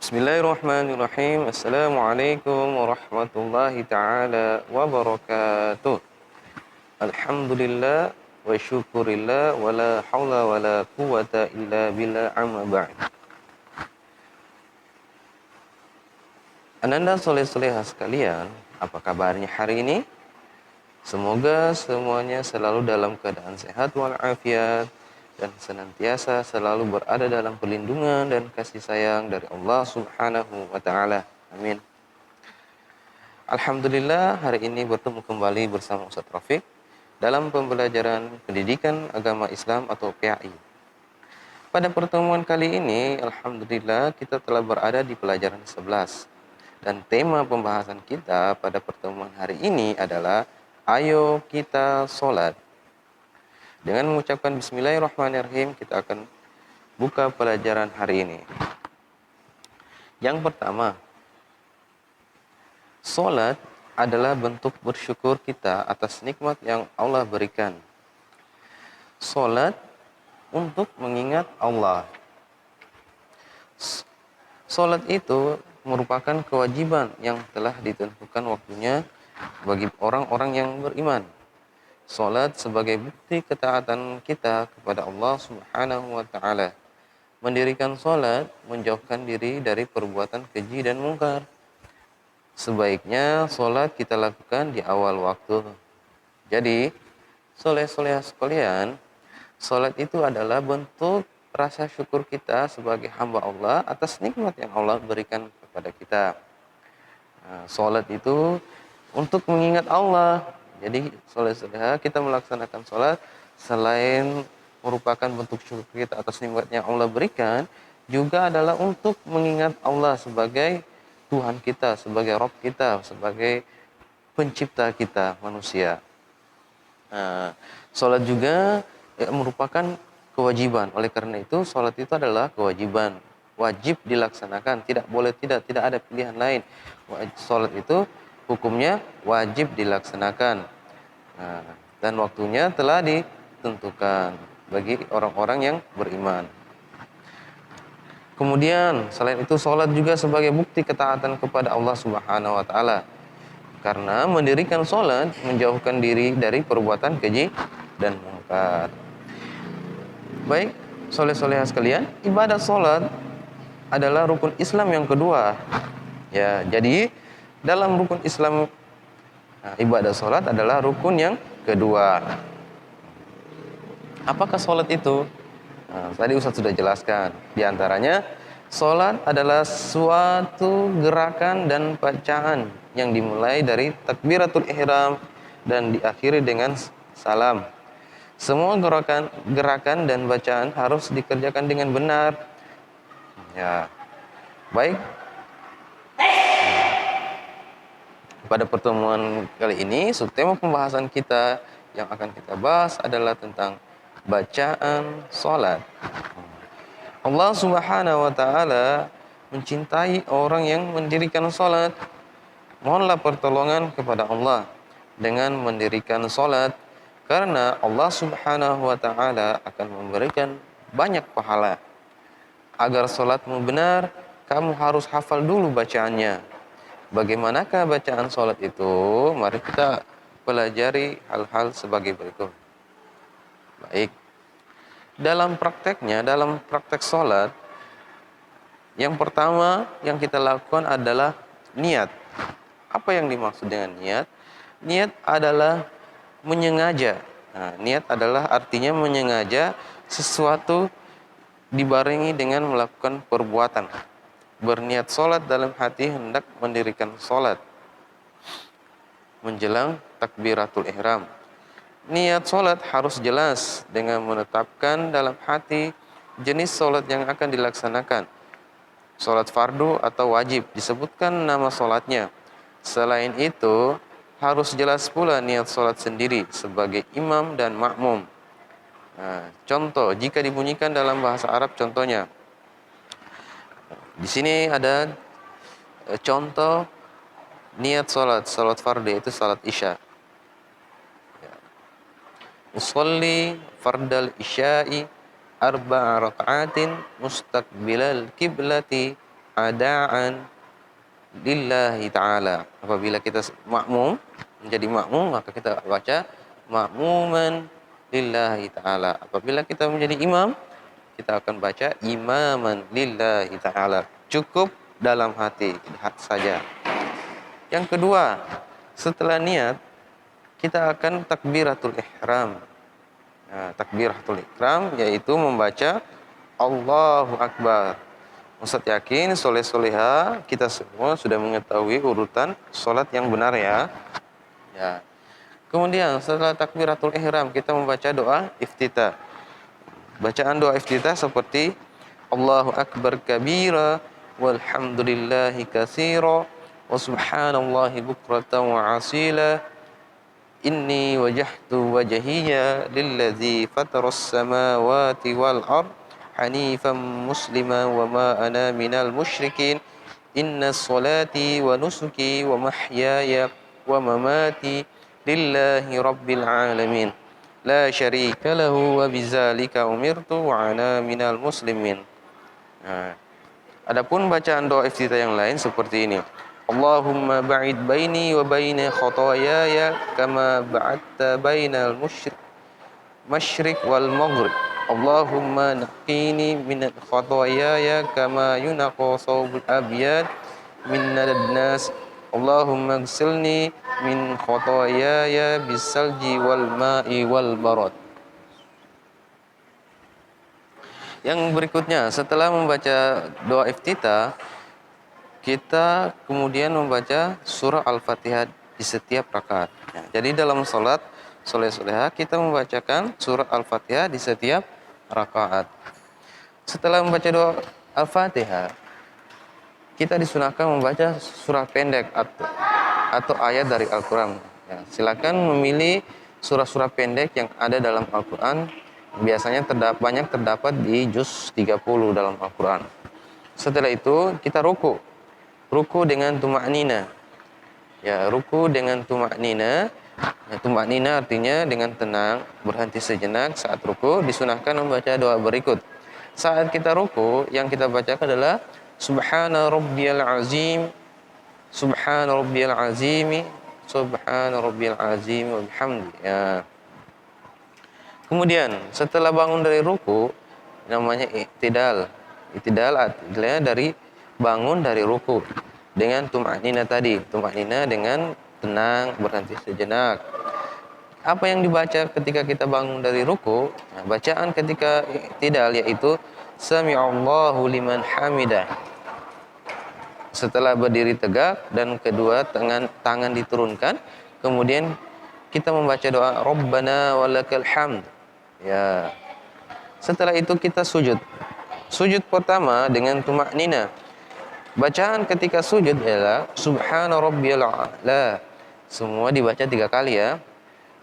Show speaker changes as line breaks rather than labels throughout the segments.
Bismillahirrahmanirrahim. Assalamualaikum warahmatullahi taala wabarakatuh. Alhamdulillah wa syukurillah wa la haula wa la quwata illa billah amma ba'd. Ananda soleh-soleha sekalian, apa kabarnya hari ini? Semoga semuanya selalu dalam keadaan sehat walafiat dan senantiasa selalu berada dalam perlindungan dan kasih sayang dari Allah Subhanahu wa taala. Amin. Alhamdulillah hari ini bertemu kembali bersama Ustaz Rafiq dalam pembelajaran Pendidikan Agama Islam atau PAI. Pada pertemuan kali ini, alhamdulillah kita telah berada di pelajaran 11. Dan tema pembahasan kita pada pertemuan hari ini adalah ayo kita sholat. Dengan mengucapkan bismillahirrahmanirrahim, kita akan buka pelajaran hari ini. Yang pertama, sholat adalah bentuk bersyukur kita atas nikmat yang Allah berikan. Sholat untuk mengingat Allah. Sholat itu merupakan kewajiban yang telah ditentukan waktunya bagi orang-orang yang beriman. Sholat sebagai bukti ketaatan kita kepada Allah Subhanahu wa ta'ala. Mendirikan sholat menjauhkan diri dari perbuatan keji dan mungkar. Sebaiknya sholat kita lakukan di awal waktu. Jadi, soleh-soleh sekalian, sholat itu adalah bentuk rasa syukur kita sebagai hamba Allah atas nikmat yang Allah berikan kepada kita. Sholat itu untuk mengingat Allah. Jadi, soleh-soleha kita melaksanakan sholat selain merupakan bentuk syukur kita atas nikmat yang Allah berikan, juga adalah untuk mengingat Allah sebagai Tuhan kita, sebagai Rabb kita, sebagai pencipta kita, manusia. Sholat juga merupakan kewajiban. Oleh karena itu, sholat itu adalah kewajiban. Wajib dilaksanakan. Tidak boleh tidak ada pilihan lain. Sholat itu hukumnya wajib dilaksanakan. Dan waktunya telah ditentukan bagi orang-orang yang beriman. Kemudian selain itu sholat juga sebagai bukti ketaatan kepada Allah Subhanahu wa taala. Karena mendirikan sholat menjauhkan diri dari perbuatan keji dan mungkar. Baik, soleh-solehah sekalian, ibadah sholat adalah rukun Islam yang kedua. Ya, jadi dalam rukun Islam ibadah sholat adalah rukun yang kedua. Apakah sholat itu? Tadi Ustaz sudah jelaskan. Di antaranya, sholat adalah suatu gerakan dan bacaan yang dimulai dari takbiratul ihram dan diakhiri dengan salam. Semua gerakan dan bacaan harus dikerjakan dengan benar. Ya, baik. Pada pertemuan kali ini, subtema pembahasan kita yang akan kita bahas adalah tentang bacaan sholat. Allah Subhanahu wa ta'ala mencintai orang yang mendirikan sholat. Mohonlah pertolongan kepada Allah dengan mendirikan sholat, karena Allah Subhanahu wa ta'ala akan memberikan banyak pahala. Agar sholatmu benar, kamu harus hafal dulu bacaannya. Bagaimanakah bacaan sholat itu? Mari kita pelajari hal-hal sebagai berikut. Baik. Dalam praktek sholat, yang pertama yang kita lakukan adalah niat. Apa yang dimaksud dengan niat? Niat adalah menyengaja. Niat adalah artinya menyengaja sesuatu dibarengi dengan melakukan perbuatan. Berniat sholat dalam hati hendak mendirikan sholat menjelang takbiratul ihram. Niat sholat harus jelas dengan menetapkan dalam hati jenis sholat yang akan dilaksanakan. Sholat fardu atau wajib, disebutkan nama sholatnya. Selain itu, harus jelas pula niat sholat sendiri sebagai imam dan makmum. Contoh, jika dibunyikan dalam bahasa Arab, contohnya. Di sini ada contoh niat sholat fardu, yaitu sholat isya. Usolli fardal isya'i arba'a raka'atin mustaqbilal kiblati adaan lillahi ta'ala. Apabila kita makmum, menjadi makmum, maka kita baca makmuman lillahi ta'ala. Apabila kita menjadi imam, kita akan baca imaman lillahi ta'ala. Cukup dalam hati saja. Yang kedua, setelah niat, kita akan takbiratul ihram. Nah, takbiratul ihram yaitu membaca Allahu Akbar. Ustaz yakin soleh-soleha kita semua sudah mengetahui urutan sholat yang benar ya. Ya. Kemudian setelah takbiratul ihram kita membaca doa iftitah. Bacaan doa iftitah seperti Allahu Akbar kabira walhamdulillahi katsira wa subhanallahi bukratan wa asila. Inni wajahtu wajhiya lilladzi fataras samawati wal ard hanifan musliman wa ma ana minal musyrikin. Inna salati wa nusuki wa mahyaya wa mamati lillahi rabbil alamin. La syarika lahu wa bizalika umirtu wa ana minal muslimin. Nah, adapun bacaan doa iftitah yang lain seperti ini. Allahumma ba'id baini wa baina khotoyaya kama ba'adta bainal masyriq wal maghrib. Allahumma naqqini min khotoyaya kama yunaqqa thawbul abyad min nadnas. Allahumma ghsilni min khotoyaya bisalji wal ma'i wal barad. Yang berikutnya, setelah membaca doa iftitah, kita kemudian membaca surah Al-Fatihah di setiap rakaat. Ya, jadi dalam sholat soleh-soleha kita membacakan surah Al-Fatihah di setiap rakaat. Setelah membaca doa Al-Fatihah, kita disunahkan membaca surah pendek atau ayat dari Al-Quran. Ya, silakan memilih surah-surah pendek yang ada dalam Al-Quran. Biasanya banyak terdapat di juz 30 dalam Al-Quran. Setelah itu kita ruku dengan tuma'nina. Ya, ruku dengan tuma'nina. Ya, tuma'nina artinya dengan tenang, berhenti sejenak saat ruku. Disunahkan membaca doa berikut. Saat kita ruku, yang kita bacakan adalah Subhana rabbiyal azim, Subhana rabbiyal azimi, Subhana rabbiyal azim wa bihamdi. Ya. Kemudian setelah bangun dari ruku, namanya i'tidal. I'tidal artinya dari bangun dari ruku dengan tuma'nina tadi. Tuma'nina dengan tenang, berhenti sejenak. Apa yang dibaca ketika kita bangun dari ruku? Nah, bacaan ketika i'tidal yaitu Sami'allahu liman hamidah. Setelah berdiri tegak dan kedua tangan diturunkan, kemudian kita membaca doa Rabbana walakal hamd. Ya. Setelah itu kita sujud. Sujud pertama dengan tuma'nina. Bacaan ketika sujud adalah Subhana rabbiyal a'la. Semua dibaca 3 kali ya.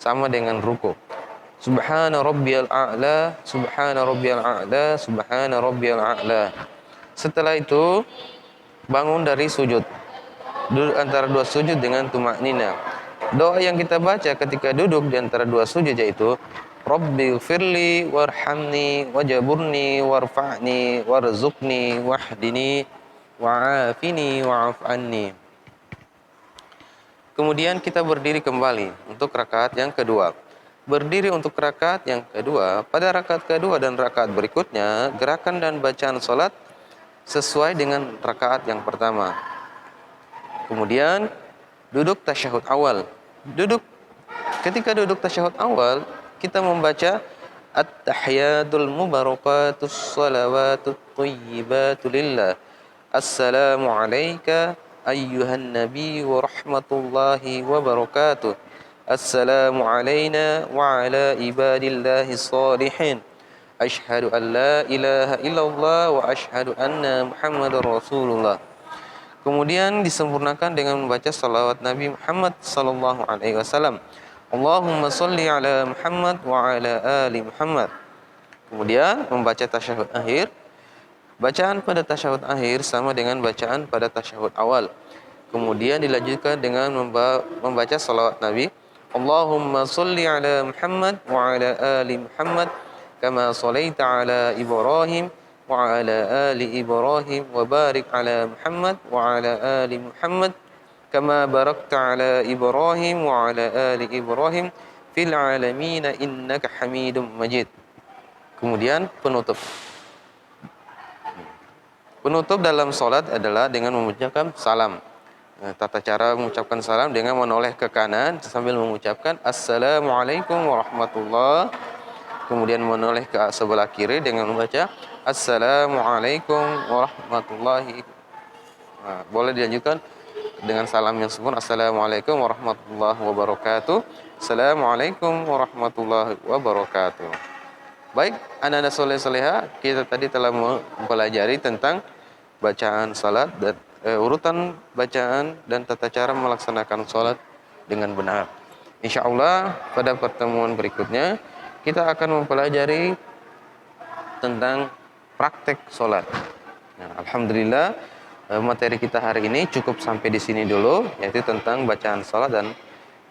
Sama dengan ruku. Subhana rabbiyal a'la, Subhana rabbiyal a'la, Subhana rabbiyal a'la. Setelah itu bangun dari sujud. Duduk antara 2 sujud dengan tuma'nina. Doa yang kita baca ketika duduk di antara 2 sujud yaitu Rabbighfirli warhamni wajaburni warfa'ni warzuqni wahdini wa'afini wa'af anni. Kemudian kita berdiri kembali untuk rakaat yang kedua. Berdiri untuk rakaat yang kedua. Pada rakaat kedua dan rakaat berikutnya, gerakan dan bacaan salat sesuai dengan rakaat yang pertama. Kemudian duduk tasyahud awal. Ketika duduk tasyahud awal, kita membaca At-tahiyatul mubarakatus salawatut thayyibatu lillah. Assalamu alayka ayyuhan nabi wa rahmatullahi wa barakatuh. Assalamu alayna wa ala ibadillahi salihin. Ashhadu an la ilaha illallah wa ashhadu anna Muhammadar Rasulullah. Kemudian disempurnakan dengan membaca salawat Nabi Muhammad sallallahu alaihi wasallam. Allahumma salli ala Muhammad wa ala ali Muhammad. Kemudian membaca tasyahud akhir. Bacaan pada tasyahud akhir sama dengan bacaan pada tasyahud awal. Kemudian dilanjutkan dengan membaca salawat Nabi. Allahumma salli ala Muhammad wa ala ali Muhammad kama sallaita ala Ibrahim وعلى آل إبراهيم وبارك على محمد وعلى آل محمد كما باركت على إبراهيم وعلى آل إبراهيم في العالمين إنك حميد مجيد. Kemudian penutup. Penutup dalam sholat adalah dengan mengucapkan salam. Tata cara mengucapkan salam dengan menoleh ke kanan sambil mengucapkan Assalamualaikum warahmatullahi. Kemudian menoleh ke sebelah kiri dengan membaca Assalamualaikum warahmatullahi. Boleh dilanjutkan dengan salam yang sempurna. Assalamualaikum warahmatullahi wabarakatuh. Assalamualaikum warahmatullahi wabarakatuh. Baik, anak-anak soleh soleha, kita tadi telah mempelajari tentang bacaan salat dan urutan bacaan dan tata cara melaksanakan salat dengan benar. Insya Allah pada pertemuan berikutnya kita akan mempelajari tentang praktek salat. Nah, alhamdulillah materi kita hari ini cukup sampai di sini dulu, yaitu tentang bacaan salat dan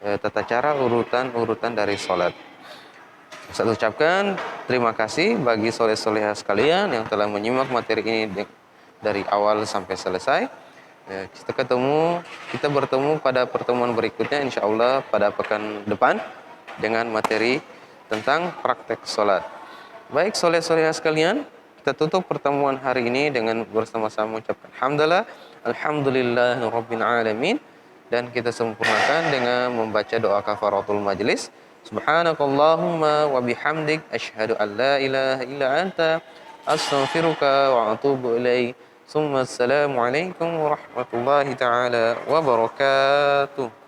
tata cara urutan dari salat. Saya ucapkan terima kasih bagi soleh-soleha sekalian yang telah menyimak materi ini dari awal sampai selesai. Kita bertemu pada pertemuan berikutnya insya Allah pada pekan depan dengan materi tentang praktek sholat. Baik soleh-soleha sekalian, kita tutup pertemuan hari ini dengan bersama-sama mengucapkan Alhamdulillahirabbil alamin, dan kita sempurnakan dengan membaca doa kafaratul majlis. Subhanakallahumma wa bihamdik asyhadu an la ilaha illa anta astaghfiruka wa atubu ilaik. Assalamualaikum warahmatullahi taala wabarakatuh.